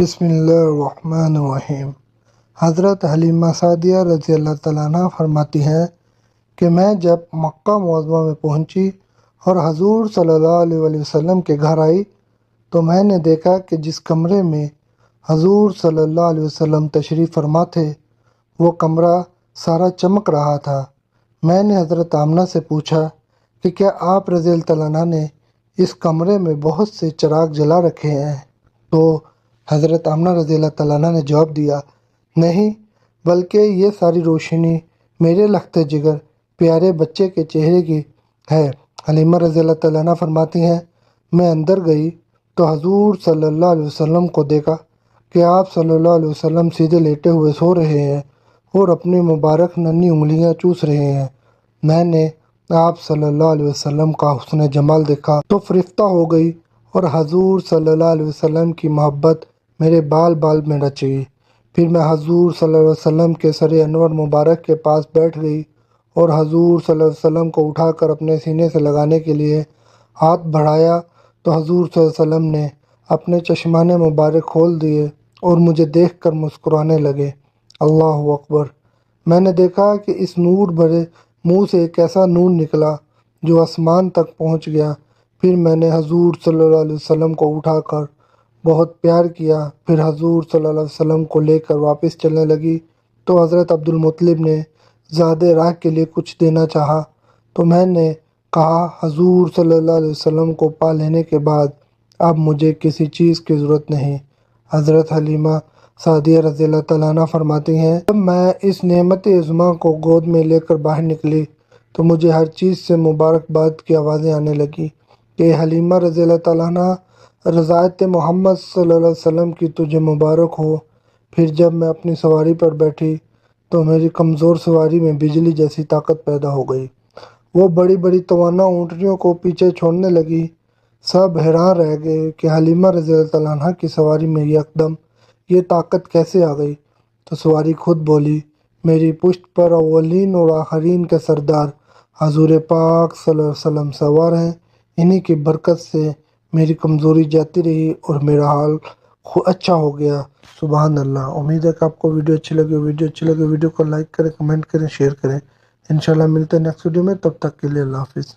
بسم اللہ الرحمن الرحیم۔ حضرت حلیمہ سعدیہ رضی اللہ تعالیٰ عنہ فرماتی ہیں کہ میں جب مکہ معظمہ میں پہنچی اور حضور صلی اللہ علیہ وسلم کے گھر آئی تو میں نے دیکھا کہ جس کمرے میں حضور صلی اللہ علیہ وسلم تشریف فرما تھے وہ کمرہ سارا چمک رہا تھا۔ میں نے حضرت آمنہ سے پوچھا کہ کیا آپ رضی اللہ تعالیٰ عنہ نے اس کمرے میں بہت سے چراغ جلا رکھے ہیں؟ تو حضرت آمنہ رضی اللہ تعالیٰ عنہ نے جواب دیا، نہیں، بلکہ یہ ساری روشنی میرے لخت جگر پیارے بچے کے چہرے کی ہے۔ حلیمہ رضی اللہ تعالیٰ عنہ فرماتی ہیں، میں اندر گئی تو حضور صلی اللہ علیہ وسلم کو دیکھا کہ آپ صلی اللہ علیہ وسلم سیدھے لیٹے ہوئے سو رہے ہیں اور اپنی مبارک ننھی انگلیاں چوس رہے ہیں۔ میں نے آپ صلی اللہ علیہ وسلم کا حسن جمال دیکھا تو فرفتہ ہو گئی اور حضور صلی اللہ علیہ وسلم کی محبت میرے بال بال میں رچ گئی۔ پھر میں حضور صلی اللہ علیہ وسلم کے سر انور مبارک کے پاس بیٹھ گئی اور حضور صلی اللہ علیہ وسلم کو اٹھا کر اپنے سینے سے لگانے کے لیے ہاتھ بڑھایا تو حضور صلی اللہ علیہ وسلم نے اپنے چشمان مبارک کھول دیے اور مجھے دیکھ کر مسکرانے لگے۔ اللہ اکبر! میں نے دیکھا کہ اس نور بھرے منہ سے ایک ایسا نور نکلا جو آسمان تک پہنچ گیا۔ پھر میں نے حضور صلی اللہ علیہ وسلم کو اٹھا کر بہت پیار کیا۔ پھر حضور صلی اللہ علیہ وسلم کو لے کر واپس چلنے لگی تو حضرت عبد المطلب نے زادِ راہ کے لیے کچھ دینا چاہا تو میں نے کہا، حضور صلی اللہ علیہ وسلم کو پا لینے کے بعد اب مجھے کسی چیز کی ضرورت نہیں۔ حضرت حلیمہ سعدیہ رضی اللہ تعالیٰ عنہ فرماتی ہیں، جب میں اس نعمت عظمیٰ کو گود میں لے کر باہر نکلی تو مجھے ہر چیز سے مبارکباد کی آوازیں آنے لگیں کہ حلیمہ رضی اللہ تعالیٰ عنہ، رضاعت محمد صلی اللہ علیہ وسلم کی تجھے مبارک ہو۔ پھر جب میں اپنی سواری پر بیٹھی تو میری کمزور سواری میں بجلی جیسی طاقت پیدا ہو گئی۔ وہ بڑی بڑی توانا اونٹنیوں کو پیچھے چھوڑنے لگی۔ سب حیران رہ گئے کہ حلیمہ رضی اللہ تعالیٰ عنہ کی سواری میں یکدم یہ طاقت کیسے آ گئی؟ تو سواری خود بولی، میری پشت پر اولین اور آخرین کے سردار حضور پاک صلی اللہ علیہ وسلم سوار ہیں، انہی کی برکت سے میری کمزوری جاتی رہی اور میرا حال اچھا ہو گیا۔ سبحان اللہ۔ امید ہے کہ آپ کو ویڈیو اچھی لگی۔ ویڈیو کو لائک کریں، کمنٹ کریں، شیئر کریں۔ انشاءاللہ ملتے ہیں نیکسٹ ویڈیو میں، تب تک کے لیے اللہ حافظ۔